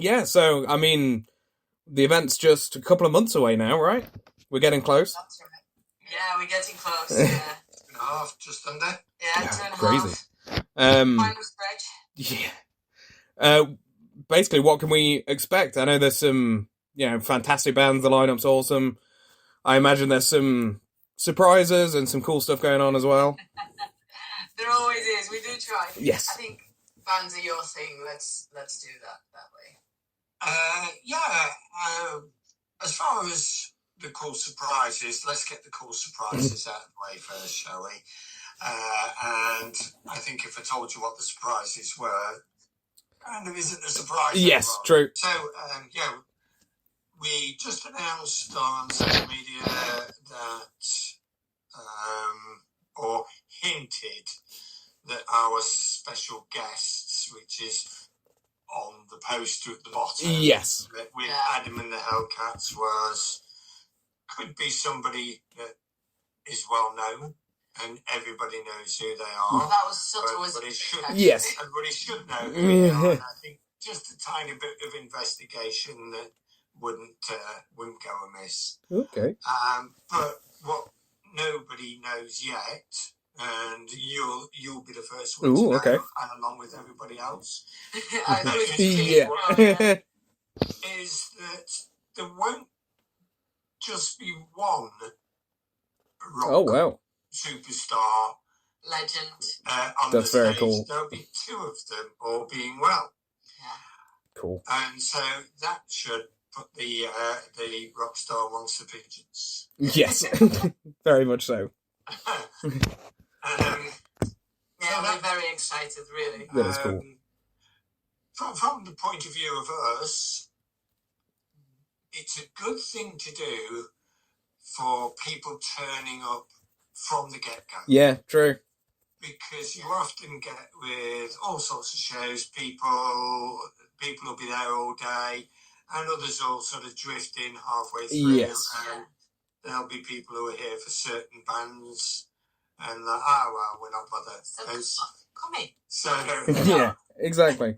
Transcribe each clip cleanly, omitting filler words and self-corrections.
Yeah, so, I mean, the event's just a couple of months away now, right? We're getting close. That's right. Yeah, we're getting close. Yeah. 2.5, just under. Yeah, 2.5. Crazy. Final stretch. Yeah. Basically, what can we expect? I know there's some, fantastic bands. The lineup's awesome. I imagine there's some surprises and some cool stuff going on as well. There always is. We do try. Yes. I think bands are your thing. Let's do that way. As far as the cool surprises, let's get the cool surprises out of the way first, shall we? And I think if I told you what the surprises were, kind of isn't a surprise. Yes, anymore. True. So, we just announced on social media that, or hinted that our special guests, which is on the poster at the bottom, yes, with Adam and the Hellcats, could be somebody that is well known and everybody knows who they are. That was subtle, but it should, yes, everybody should know who they are. And I think just a tiny bit of investigation that wouldn't go amiss. Okay. But what nobody knows yet, and you'll be the first one to know, and along with everybody else, is that there won't just be one rock superstar legend on That's the very stage. cool. There'll be two of them all being well. Yeah. Cool. And so that should put the rock star amongst the pigeons. Yes, very much so. We're very excited, really. That is cool. From the point of view of us, it's a good thing to do for people turning up from the get-go. Yeah, true. Because you often get with all sorts of shows, people will be there all day, and others will sort of drift in halfway through. Yes. And there'll be people who are here for certain bands, and we're not bothered. Come in. So yeah, exactly.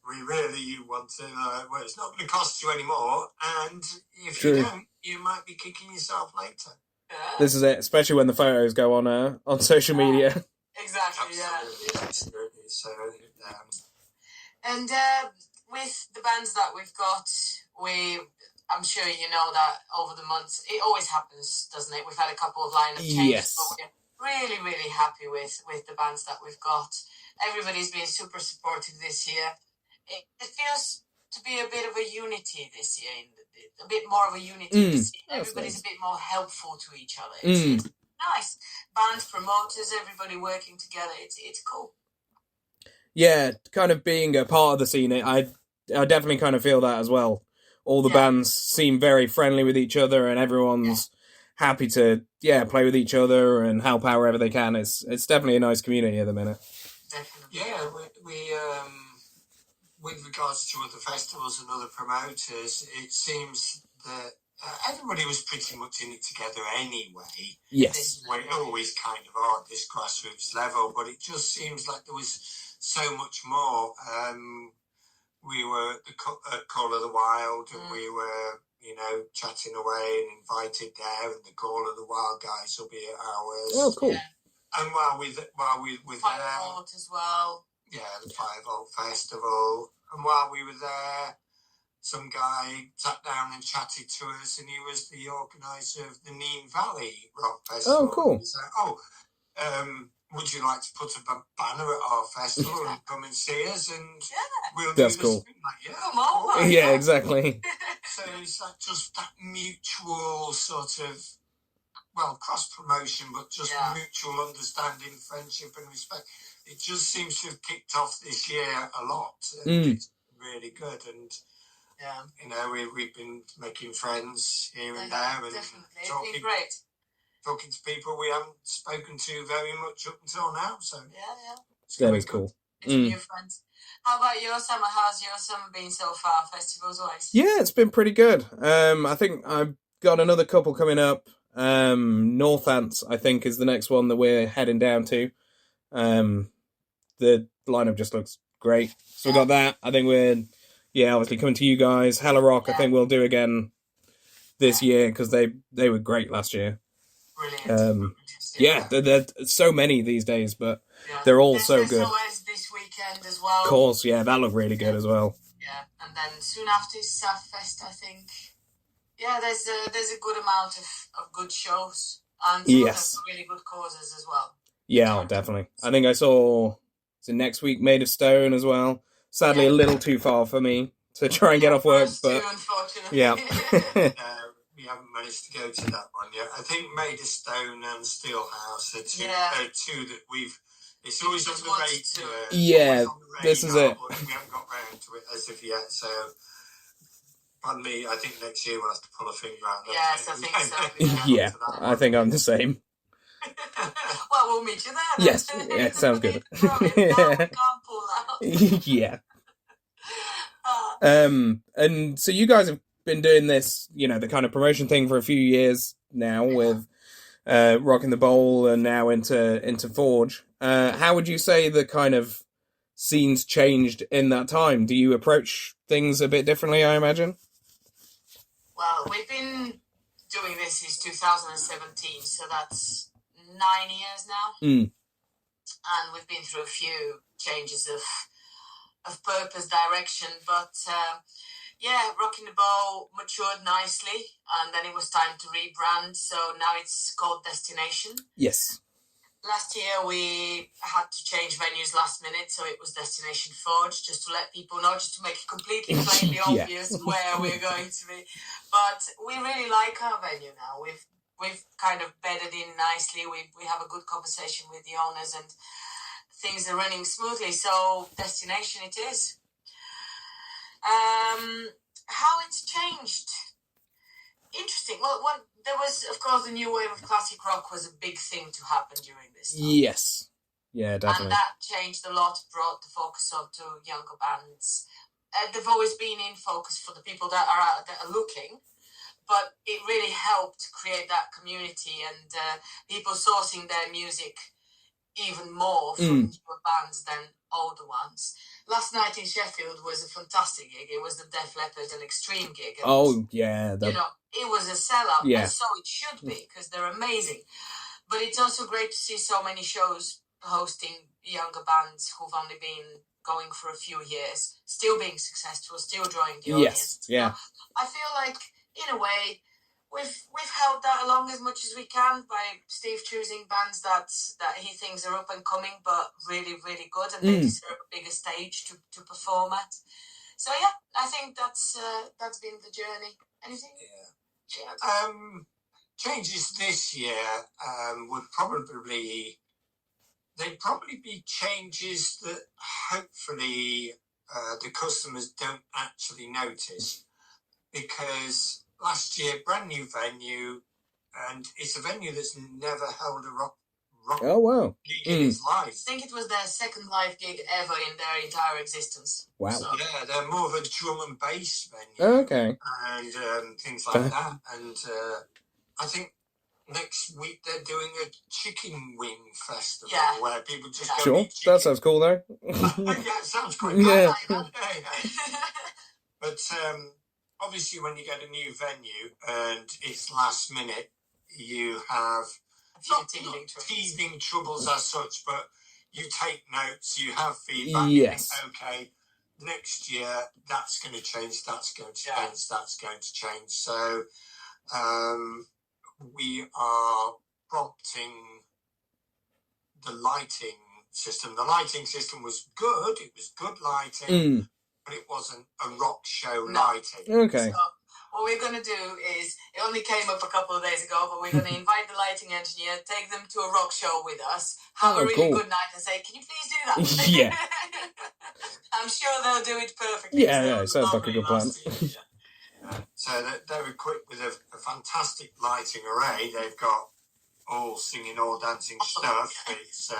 We really want to. Well, it's not going to cost you anymore, and if True. you don't, you might be kicking yourself later. This is it, especially when the photos go on social media. Exactly. Absolutely. So, and with the bands that we've got, I'm sure you know that over the months, it always happens, doesn't it? We've had a couple of lineup changes, yes. but we're really, really happy with the bands that we've got. Everybody's been super supportive this year. It feels to be a bit of a unity this year, a bit more of a unity this year. Everybody's nice. A bit more helpful to each other. It's nice. Bands, promoters, everybody working together. It's cool. Yeah, kind of being a part of the scene, I definitely kind of feel that as well. All the bands seem very friendly with each other, and everyone's happy to play with each other and help out wherever they can. It's definitely a nice community at the minute. Definitely. Yeah, we with regards to other festivals and other promoters, it seems that everybody was pretty much in it together anyway. Yes. We always kind of are at this grassroots level, but it just seems like there was so much more. We were at Call of the Wild, and we were, chatting away and invited there, and the Call of the Wild guys will be at ours. Oh, cool. Yeah. And while we were there, 5 Volt as well. Yeah, the 5 Volt Festival. And while we were there, some guy sat down and chatted to us, and he was the organiser of the Neen Valley Rock Festival. Oh, cool. He said, would you like to put a banner at our festival and come and see us? And we'll do this. That's cool. Like, come on. Yeah, exactly. So it's like just that mutual sort of, cross-promotion, but just mutual understanding, friendship and respect. It just seems to have kicked off this year a lot. It's really good. And, we've been making friends here and there. And definitely. It's been great. Talking to people we haven't spoken to very much up until now. So that is cool. New friends. How about your summer? How's your summer been so far, festivals-wise? Yeah, it's been pretty good. I think I've got another couple coming up. Northants, I think, is the next one that we're heading down to. The lineup just looks great. So we got that. I think we're yeah, obviously coming to you guys. Hella Rock, I think we'll do again this year because they were great last year. Brilliant. Yeah, there's so many these days, but they're all so good. There's this weekend as well. Of course, yeah, that looked really good as well. Yeah, and then soon after is Southfest, I think. Yeah, there's a good amount of good shows and some really good causes as well. Yeah, definitely. I think I saw next week Made of Stone as well. Sadly, a little too far for me to try and get off work, but unfortunately. Yeah. We haven't managed to go to that one yet. I think Made of Stone and Steelhouse are two that we've. It's always on the radar. Yeah, this is it. But we haven't got round to it as of yet. So, pardon me, I think next year we'll have to pull a finger out. Yes, I think so. Yeah, I think I'm the same. Well, we'll meet you there. Yes, yeah, sounds good. We can't pull out. Yeah. And so you guys have been doing this, the kind of promotion thing for a few years now with Rocking the Bowl and now into Forge. How would you say the kind of scenes changed in that time? Do you approach things a bit differently, I imagine? Well, we've been doing this since 2017, so that's 9 years now. And we've been through a few changes of purpose, direction, but Rocking the Bowl matured nicely, and then it was time to rebrand, so now it's called Destination. Yes. Last year we had to change venues last minute, so it was Destination Forge, just to let people know, just to make it completely plainly obvious where we're going to be. But we really like our venue now. We've kind of bedded in nicely. We have a good conversation with the owners, and things are running smoothly. So Destination it is. How it's changed? Interesting. Well, there was, of course, the new wave of classic rock was a big thing to happen during this time. Yes. Yeah, definitely. And that changed a lot, brought the focus up to younger bands. They've always been in focus for the people that are looking, but it really helped create that community and people sourcing their music even more from newer bands than older ones. Last night in Sheffield was a fantastic gig. It was the Def Leppard and Extreme gig. And, it was a sellout, and so it should be, because they're amazing. But it's also great to see so many shows hosting younger bands who've only been going for a few years, still being successful, still drawing the audience. Yeah. So I feel like, in a way, we've held that along as much as we can by Steve choosing bands that he thinks are up and coming, but really, really good, and they deserve a bigger stage to perform at. So yeah, I think that's been the journey. Anything? Yeah. Changes this year would probably be changes that hopefully the customers don't actually notice, because last year, brand new venue, and it's a venue that's never held a rock gig in its life. I think it was their second live gig ever in their entire existence. Wow. So, yeah, they're more of a drum and bass venue. Okay. And things like that. And I think next week they're doing a chicken wing festival where people just go eat chicken. That sounds cool though. Yeah, it sounds quite good. Yeah. But obviously, when you get a new venue and it's last minute, you have not teething troubles as such, but you take notes, you have feedback. Yes. You think, okay, next year that's going to change, that's going to change, that's going to change. So we are prompting the lighting system. The lighting system was good. It was good lighting. But it wasn't a rock show lighting. Okay. So what we're going to do is, it only came up a couple of days ago, but we're going to invite the lighting engineer, take them to a rock show with us, have a really good night and say, can you please do that? Yeah. I'm sure they'll do it perfectly. Yeah, it sounds like a good plan. So they're equipped with a fantastic lighting array. They've got all singing, all dancing stuff. It's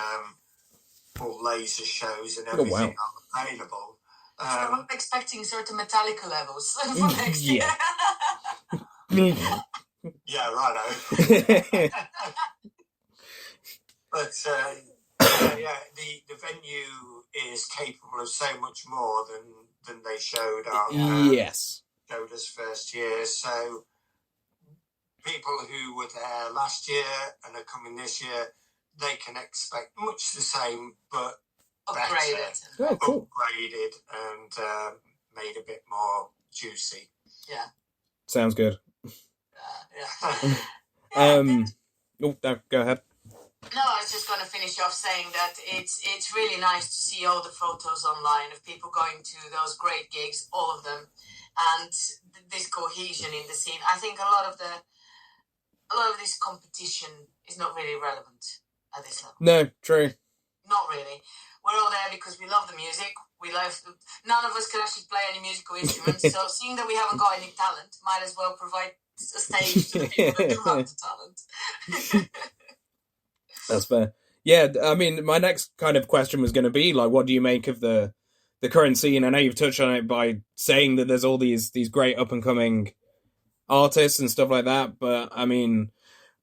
all laser shows and everything available. I'm expecting sort of Metallica levels for next year. Yeah, righto. But yeah. The venue is capable of so much more than they showed Yes. showed us first year. So people who were there last year and are coming this year, they can expect much the same, but upgraded. Oh, cool. Upgraded and made a bit more juicy. Yeah. Sounds good. Yeah. Oh, go ahead. No, I was just going to finish off saying that it's really nice to see all the photos online of people going to those great gigs, all of them, and this cohesion in the scene. I think a lot of this competition is not really relevant at this level. No, true. Not really. We're all there because we love the music. None of us can actually play any musical instruments. So seeing that we haven't got any talent, might as well provide a stage to the people that do have the talent. That's fair. Yeah, I mean, my next kind of question was going to be like, what do you make of the current scene? I know you've touched on it by saying that there's all these great up and coming artists and stuff like that. But I mean,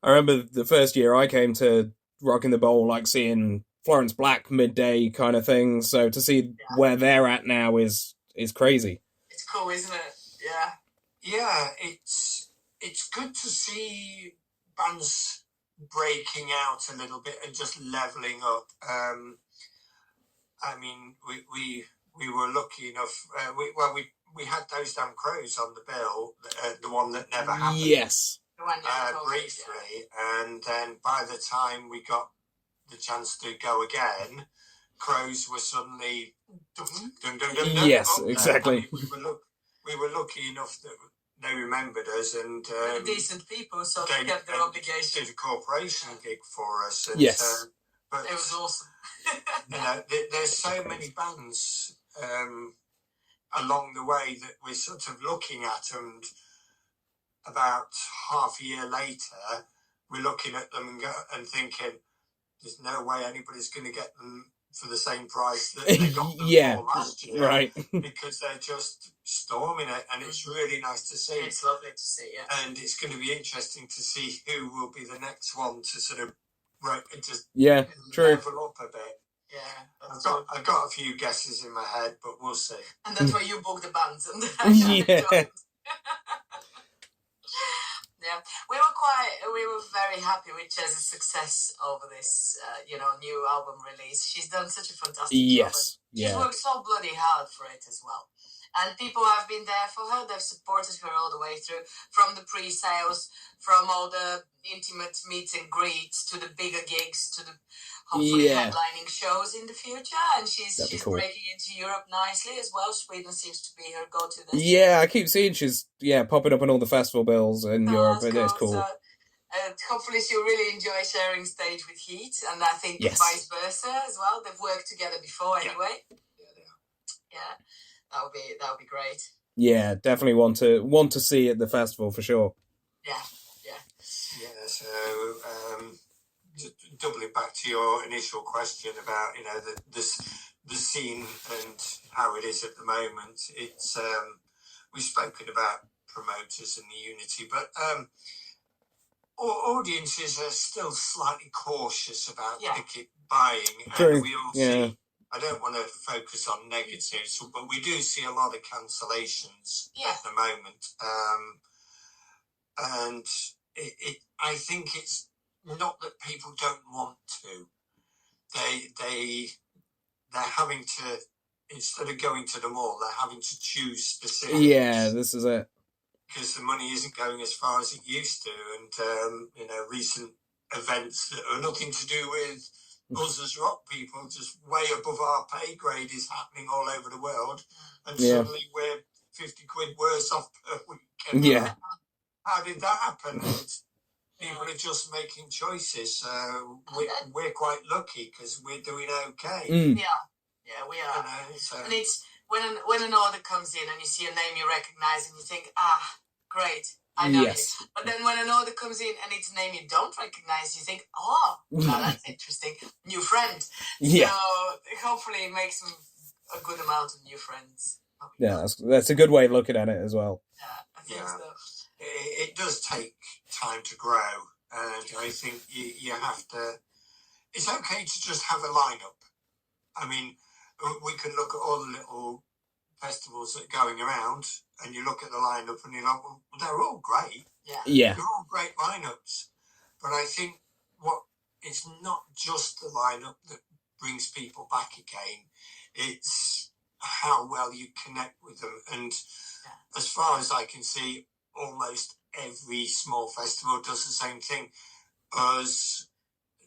I remember the first year I came to Rocking the Bowl, like seeing Florence Black midday kind of thing. So to see where they're at now is crazy. It's cool, isn't it? Yeah. Yeah, it's good to see bands breaking out a little bit and just leveling up. I mean, we were lucky enough. We had those damn crows on the bill, the one that never happened. Yes. Briefly, and then by the time we got the chance to go again, crows were suddenly yes, exactly. I mean, we were lucky enough that they remembered us and they're decent people, so they kept their obligation. Did a corporation gig for us. And, yes, but it was awesome. There's so many bands along the way that we're sort of looking at, and about half a year later, we're looking at them and thinking, there's no way anybody's going to get them for the same price that they got them for last year. Right. Because they're just storming it, and it's really nice to see. It's lovely to see, yeah. And it's going to be interesting to see who will be the next one to sort of just level up a bit. Yeah, I've got a few guesses in my head, but we'll see. And that's why you booked the bands and yeah. Yeah, we were very happy with Chez's success over this, new album release. She's done such a fantastic job. She's worked so bloody hard for it as well. And people have been there for her. They've supported her all the way through, from the pre-sales, from all the intimate meets and greets, to the bigger gigs, to the hopefully headlining shows in the future. And she's cool. Breaking into Europe nicely as well. Sweden seems to be her go-to destination. Yeah, I keep seeing she's popping up on all the festival bills in Europe. Cool. It's cool. So, hopefully she'll really enjoy sharing stage with H.E.A.T, and I think vice versa as well. They've worked together before anyway. Yeah. That would be great. Yeah, definitely want to see at the festival for sure. Yeah. So doubling back to your initial question about the scene and how it is at the moment, it's we've spoken about promoters and the unity, but audiences are still slightly cautious about ticket buying. True. And we all see. I don't want to focus on negatives, but we do see a lot of cancellations at the moment. And I think it's not that people don't want to. They're having to, instead of going to the mall, they're having to choose specifics. Yeah, this is it. Because the money isn't going as far as it used to, and recent events that are nothing to do with us as rock people, just way above our pay grade, is happening all over the world, and suddenly we're 50 quid worse off per weekend. Yeah. How did that happen? People are just making choices. We're quite lucky because we're doing okay. Yeah, we are. And it's when an order comes in and you see a name you recognise and you think, great, I know you. But then when an order comes in and it's a name you don't recognise, you think, now that's interesting. New friend. Yeah. So hopefully it makes a good amount of new friends. Yeah, that's a good way of looking at it as well. Yeah, I think so. It does take time to grow, and I think you have to. it's okay to just have a lineup. I mean, we can look at all the little festivals that are going around, and you look at the lineup, and you're like, well, they're all great. Yeah. They're all great lineups. But I think it's not just the lineup that brings people back again. It's how well you connect with them. And as far as I can see, almost every small festival does the same thing. Us,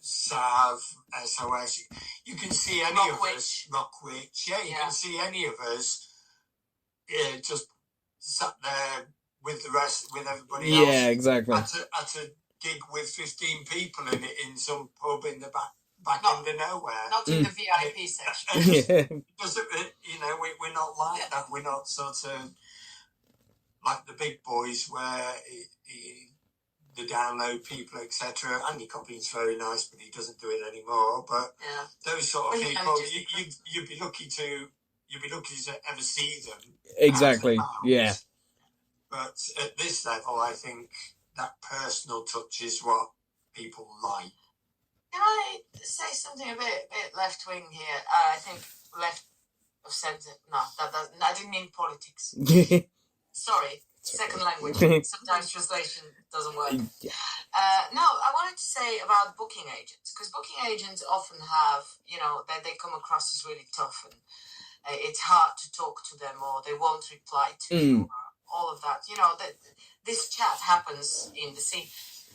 Sav, SOS. You can see any of us. Rockwitch. Yeah, you can see any of us just sat there with the rest, with everybody else. Yeah, exactly. At a gig with 15 people in it, in some pub in the back end of nowhere. Not in the VIP section. We're not like that. We're not sort of like the big boys where the download people, etc. Andy Copping's very nice, but he doesn't do it anymore. But those sort of people, you'd be lucky to ever see them. Exactly. Yeah. But at this level, I think that personal touch is what people like. Can I say something a bit left wing here? I think left of centre. No, I didn't mean politics. Sorry, second language. Sometimes translation doesn't work. No, I wanted to say about booking agents, because booking agents often have, that they come across as really tough, and it's hard to talk to them, or they won't reply to you, or all of that. This chat happens in the scene.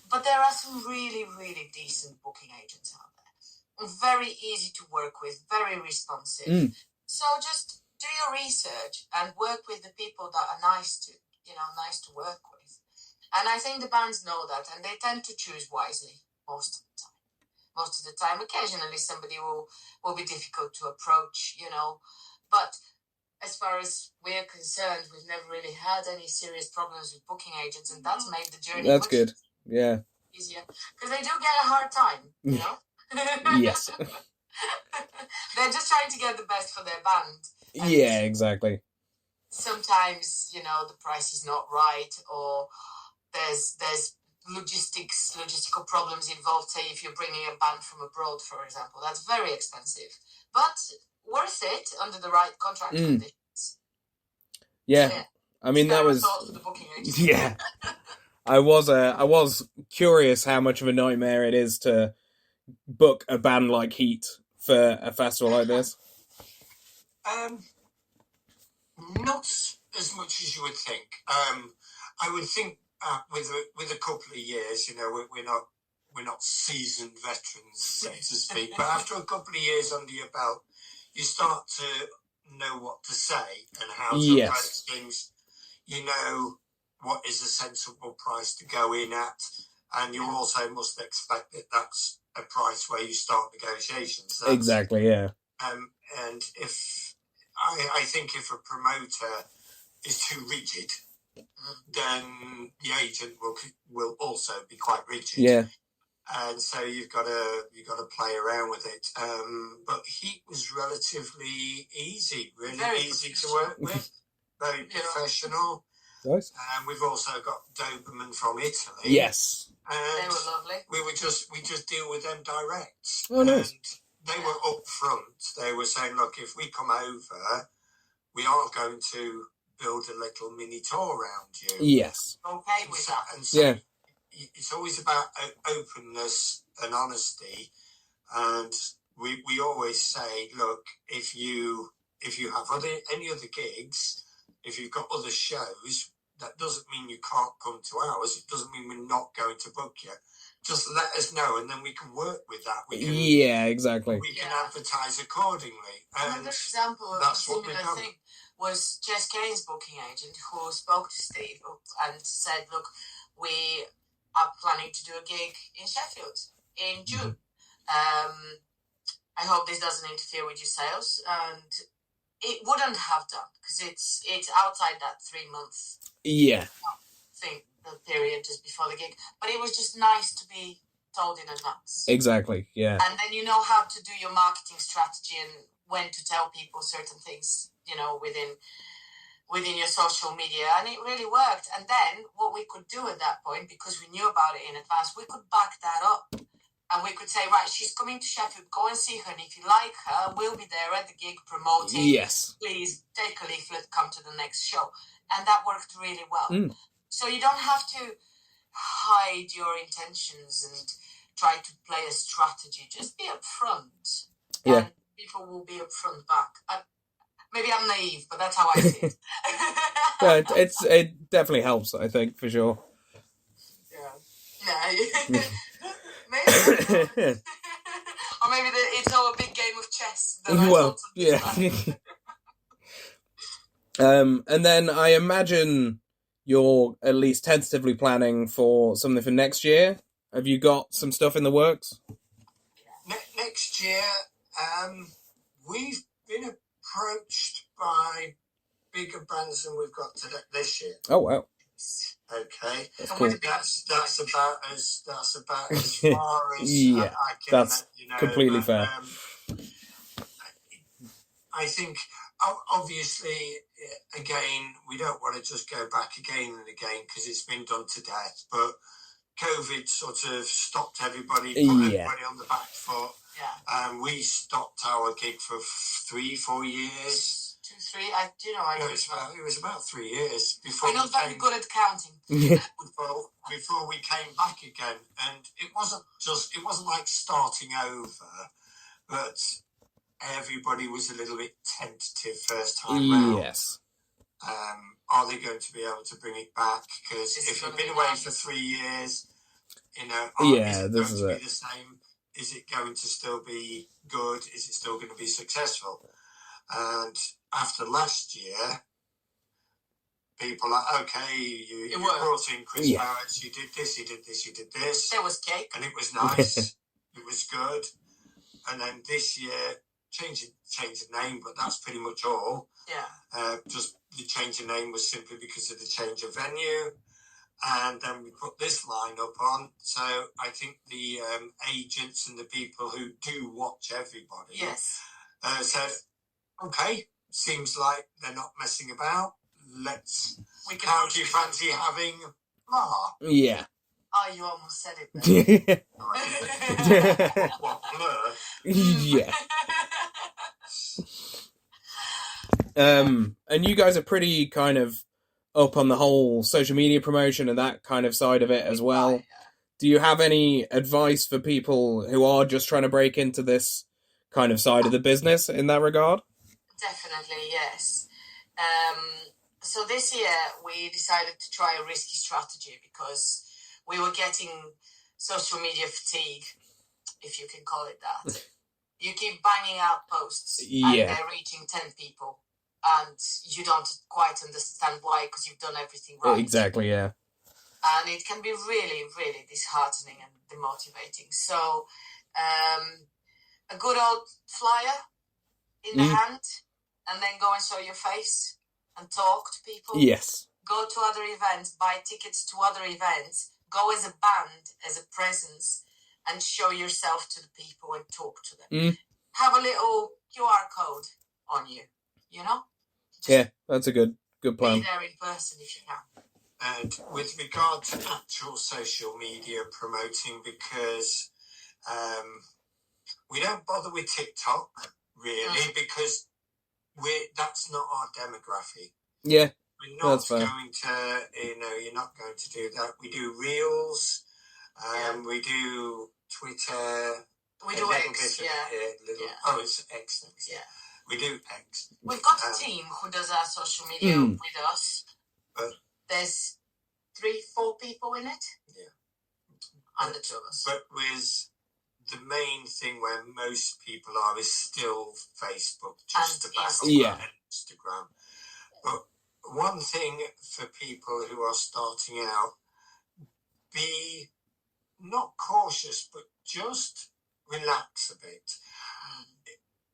But there are some really, really decent booking agents out there. Very easy to work with, very responsive. So just do your research and work with the people that are nice to work with. And I think the bands know that, and they tend to choose wisely most of the time. Occasionally somebody will be difficult to approach, But as far as we're concerned, we've never really had any serious problems with booking agents, and that's made the journey That's good. Yeah. Easier, because they do get a hard time, Yes. They're just trying to get the best for their band. Yeah, exactly. Sometimes, the price is not right, or there's logistical problems involved. Say if you're bringing a band from abroad, for example, that's very expensive, but worth it under the right contract conditions. Yeah. So, I mean, that was the booking agent. Yeah. I was curious how much of a nightmare it is to book a band like H.E.A.T for a festival like this. Not as much as you would think. I would think with a couple of years, we're not seasoned veterans, so to speak. But after a couple of years under your belt, you start to know what to say and how to approach things. What is a sensible price to go in at, and you also must expect that that's a price where you start negotiations. Exactly, yeah. And if I think if a promoter is too rigid, then the agent will also be quite rigid. Yeah. And so you've got to play around with it. But H.E.A.T was relatively easy, really easy to work with, very professional. Nice. And we've also got Doberman from Italy. Yes. And they were lovely. We just deal with them direct. Oh, nice. And they were up front. They were saying, look, if we come over, we are going to build a little mini tour around you. Yes. Okay with that. And so it's always about openness and honesty. And we always say, look, if you have any other gigs, if you've got other shows, that doesn't mean you can't come to ours. It doesn't mean we're not going to book you. Just let us know, and then we can work with that. Exactly. We can advertise accordingly. Another example of a similar thing was Jess Kane's booking agent, who spoke to Steve and said, look, we are planning to do a gig in Sheffield in June. I hope this doesn't interfere with your sales. And it wouldn't have done, because it's outside that 3-month thing, the period just before the gig. But it was just nice to be told in advance. Exactly, yeah. And then you know how to do your marketing strategy and when to tell people certain things, within your social media, and it really worked. And then what we could do at that point, because we knew about it in advance, we could back that up And we could say, right, she's coming to Sheffield, go and see her, and if you like her, we'll be there at the gig promoting. Yes. Please take a leaflet, come to the next show. And that worked really well. So you don't have to hide your intentions and try to play a strategy. Just be upfront. Yeah. And people will be upfront back. Maybe I'm naive, but that's how I see it. Yeah, it definitely helps, I think, for sure. Yeah. Maybe. Or maybe it's all a big game of chess. Well, yeah. And then I imagine you're at least tentatively planning for something for next year. Have you got some stuff in the works? Next year, we've been approached by bigger bands than we've got this year. Oh wow! Okay, that's cool. That's about as far as yeah, I can. That's completely fair. I think, obviously, again, we don't want to just go back again and again because it's been done to death. But COVID sort of stopped everybody, put everybody on the back foot. Yeah. We stopped our gig for 3-4 years. 2, 3. I do know. It was about 3 years before. We're not very good at counting. before we came back again, and it wasn't like starting over, but everybody was a little bit tentative first time round. Yes. Are they going to be able to bring it back? Because if you've been away for 3 years, is it going to be the same? Is it going to still be good? Is it still going to be successful? And after last year, people are like, okay, you brought in Chris Barrett, you did this, you did this, you did this. There was cake. And it was nice. It was good. And then this year, change the name, but that's pretty much all. Yeah. Just the change of name was simply because of the change of venue. And then we put this lineup on. So I think the agents and the people who do watch everybody said, okay, seems like they're not messing about. How do you fancy having blah? Yeah. Oh, you almost said it then. What, Blur? Yeah. And you guys are pretty kind of up on the whole social media promotion and that kind of side of it as well. Yeah. Do you have any advice for people who are just trying to break into this kind of side of the business in that regard? Definitely, yes. So this year we decided to try a risky strategy because we were getting social media fatigue, if you can call it that. You keep banging out posts and they're reaching 10 people and you don't quite understand why because you've done everything right. Exactly, yeah. And it can be really, really disheartening and demotivating. So a good old flyer in the hand and then go and show your face and talk to people. Yes. Go to other events, buy tickets to other events, go as a band, as a presence, and show yourself to the people and talk to them. Have a little QR code on you, Just that's a good plan. Be there in person if you can. And with regard to actual social media promoting, because we don't bother with TikTok, really, because that's not our demographic. Yeah. We're not going to, you're not going to do that. We do Reels, we do Twitter. We do X, Oh, it's X. Yeah. We do X. We've got a team who does our social media with us. There's 3-4 people in it. Yeah. And the two of us. But with the main thing where most people are is still Facebook, just about Instagram. But one thing for people who are starting out, be not cautious, but just relax a bit.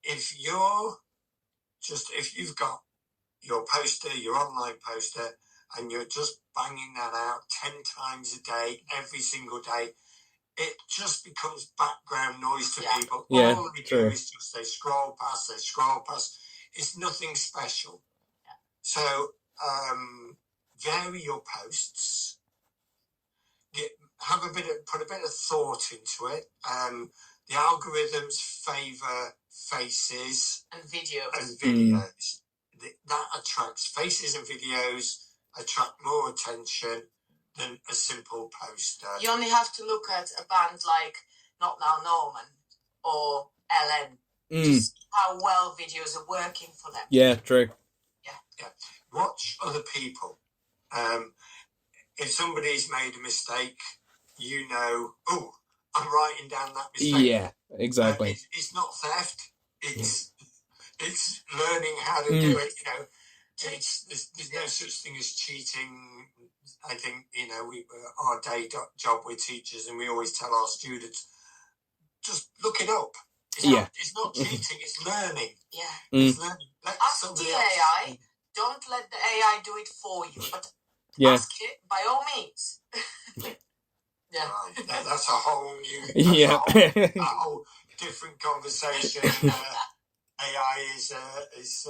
If you've got your poster, your online poster, and you're just banging that out 10 times a day, every single day, it just becomes background noise to people. Yeah, all they do is just they scroll past. It's nothing special. Yeah. So vary your posts. put a bit of thought into it. The algorithms favour faces and videos. And videos. That attracts faces and videos attract more attention than a simple poster. You only have to look at a band like Not Now Norman or LN to see how well videos are working for them. Yeah, true. Yeah. Watch other people. If somebody's made a mistake, you know, oh, I'm writing down that mistake. Yeah, exactly. It's not theft. It's learning how to do it. You know, there's no such thing as cheating. I think, you know, our day job with teachers, and we always tell our students, just look it up. It's not cheating. It's learning. Yeah. It's learning. Ask the AI. Don't let the AI do it for you, but ask it by all means. Yeah. That's a whole new. A whole different conversation. AI is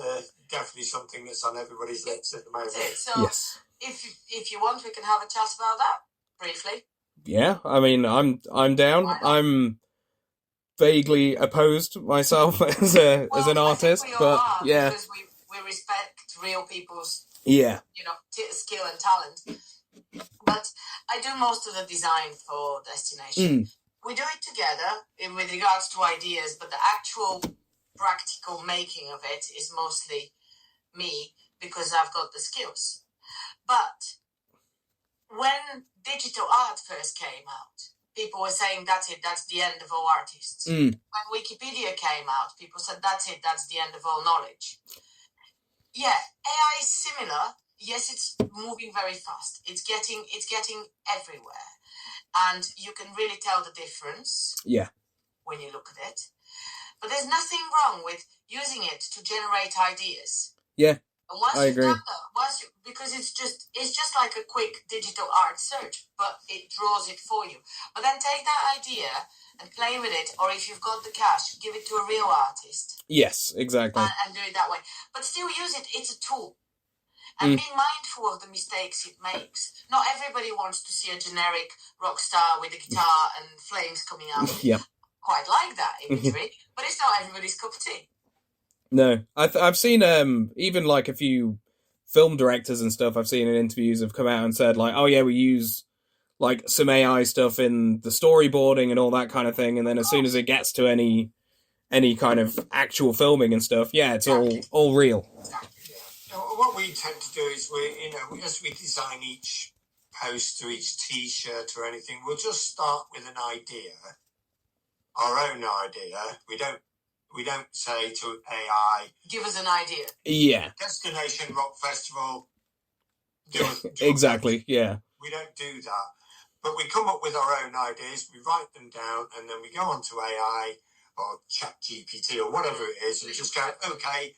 definitely something that's on everybody's lips at the moment. So if you want, we can have a chat about that briefly. Yeah, I mean, I'm down. I'm vaguely opposed myself as an artist, but because we respect real people's skill and talent. But I do most of the design for Destination. We do it together with regards to ideas, but the actual practical making of it is mostly me because I've got the skills. But when digital art first came out, people were saying, that's it, that's the end of all artists. When Wikipedia came out, people said, that's it, that's the end of all knowledge. Yeah, AI is similar. Yes, it's moving very fast. It's getting everywhere. And you can really tell the difference when you look at it. But there's nothing wrong with using it to generate ideas. Yeah, and once I agree. Done that, because it's just like a quick digital art search, but it draws it for you. But then take that idea and play with it, or if you've got the cash, give it to a real artist. Yes, exactly. And do it that way. But still use it. It's a tool. And be mindful of the mistakes it makes. Not everybody wants to see a generic rock star with a guitar and flames coming out. Yeah. Quite like that imagery, but it's not everybody's cup of tea. No, I've seen even like a few film directors and stuff I've seen in interviews have come out and said like, oh yeah, we use like some AI stuff in the storyboarding and all that kind of thing, and then as soon as it gets to any kind of actual filming and stuff, it's all real. Exactly. What we tend to do is as we design each poster, each T-shirt or anything, we'll just start with an idea, our own idea. We don't say to AI, give us an idea. Yeah. Destination Rock Festival. Do exactly. Yeah. We don't do that, but we come up with our own ideas. We write them down, and then we go onto AI or ChatGPT or whatever it is, and just go, okay,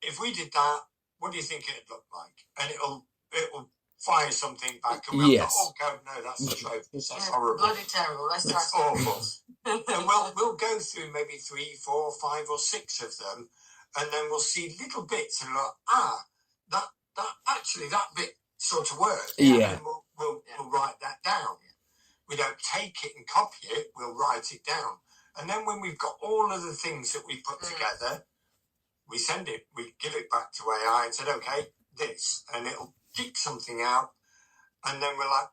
if we did that, what do you think it'd look like? And it'll fire something back, and we'll go, oh God, no, that's atrocious, that's horrible, bloody terrible. That's awful. And we'll go through maybe 3, 4, 5, or 6 of them, and then we'll see little bits, and like, that bit sort of works. Yeah. And we'll write that down. We don't take it and copy it. We'll write it down, and then when we've got all of the things that we put together, we send it, we give it back to AI and said, okay, this, and it'll kick something out, and then we're like,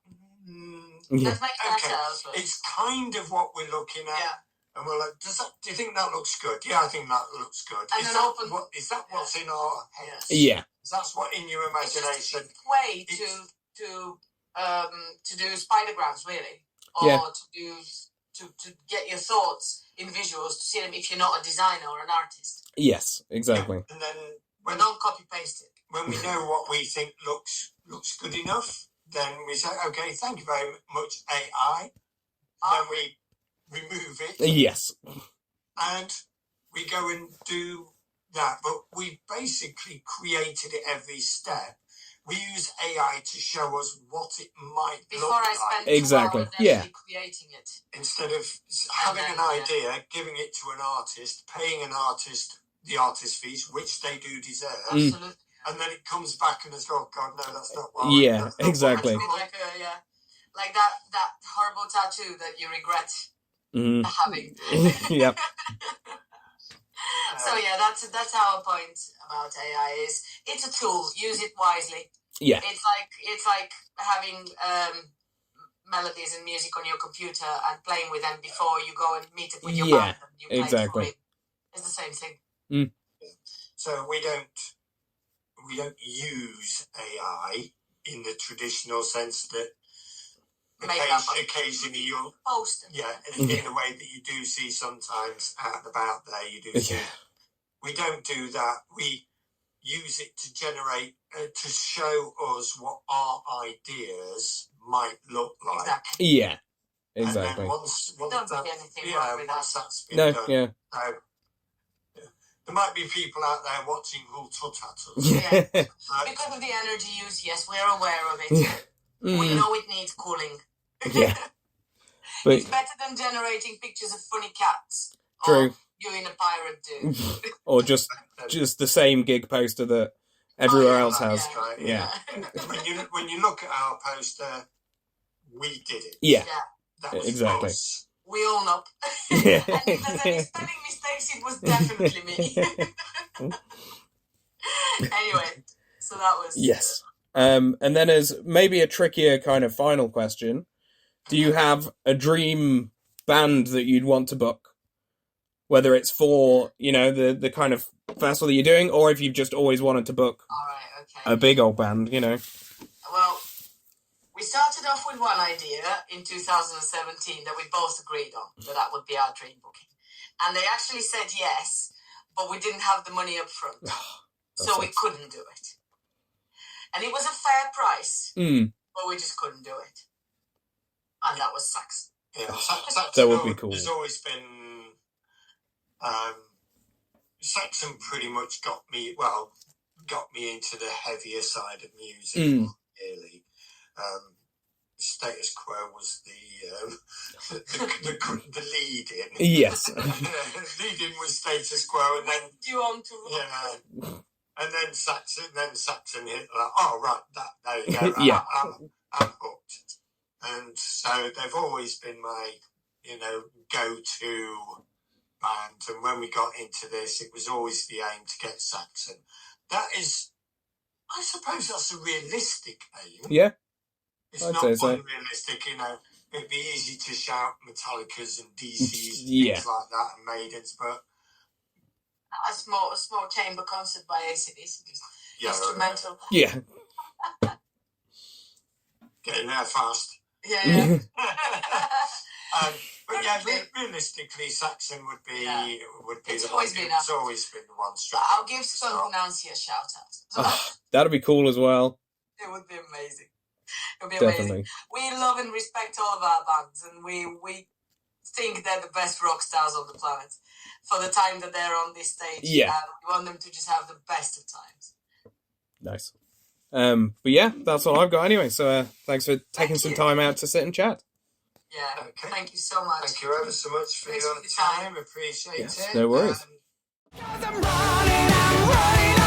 okay, it's kind of what we're looking at, and we're like, do you think that looks good? Yeah, I think that looks good. And is that what's in our heads? Yeah. That's what in your imagination. It's just a way to do spidergrams, really, or to get your thoughts in visuals, to see them if you're not a designer or an artist. Yes, exactly. And then don't copy paste it. When we know what we think looks good enough, then we say, okay, thank you very much, AI. Then we remove it. Yes. And we go and do that. But we basically created it every step. We use AI to show us what it might Before look I like. spend exactly. 2 hours creating it. Instead of having an idea, giving it to an artist, paying an artist the artist fees, which they do deserve. Absolutely. And then it comes back and it's, oh God, no, that's not what Yeah, exactly. Like Like that horrible tattoo that you regret having. Yep. So yeah, that's our point about AI is it's a tool. Use it wisely. Yeah. It's like having melodies and music on your computer and playing with them before you go and meet up with your band and you play exactly. for it. It's the same thing. Mm. So we don't use AI in the traditional sense that occasionally you'll post. In the way that you do see sometimes out and about there, you do see. We don't do that. We use it to generate, to show us what our ideas might look like. Exactly. Yeah, exactly. And then once don't that, see anything wrong with once that. that's been done, yeah. There might be people out there watching who'll tut at us. Yeah. Because of the energy use, yes, we're aware of it. We know it needs cooling. Yeah. But it's better than generating pictures of funny cats. True. Or you in a pirate do. Or just the same gig poster that everywhere else has. Yeah. When you look at our poster, we did it. Yeah. That was exactly. us. We own up. And if there's any spelling mistakes, it was definitely me. Anyway, so that was... Yes. And then as maybe a trickier kind of final question, do you have a dream band that you'd want to book? Whether it's for, the kind of festival that you're doing, or if you've just always wanted to book a big old band, Well, we started off with one idea in 2017 that we both agreed on, that would be our dream booking. And they actually said yes, but we didn't have the money up front. So we couldn't do it. And it was a fair price, but we just couldn't do it. And that was Saxon. Yeah, that would be cool. There's always been... Saxon pretty much got me into the heavier side of music, really. Status Quo was the lead in. Yes. Lead in was Status Quo, and then you on to and then Saxon hit there you go. Yeah. I'm hooked, and so they've always been my go-to band. And when we got into this, it was always the aim to get Saxon. That is, I suppose, that's a realistic aim. Yeah. It's not unrealistic, It'd be easy to shout Metallicas and DCs and things like that and Maidens, but a small chamber concert by AC/DC, instrumental. Yeah. Getting there fast. Yeah. But realistically, Saxon would be it's the always one. been It's always been the one strap. I'll give Skunk Nancy a shout out. That'd be cool as well. It would be amazing. It would be Definitely. amazing. We love and respect all of our bands, and we think they're the best rock stars on the planet for the time that they're on this stage. Yeah. And we want them to just have the best of times. Nice. But yeah, that's all I've got anyway. So thanks for taking some time out to sit and chat. Yeah. Okay. Thank you so much. Thank you ever so much for your time. Appreciate it. No worries. I'm running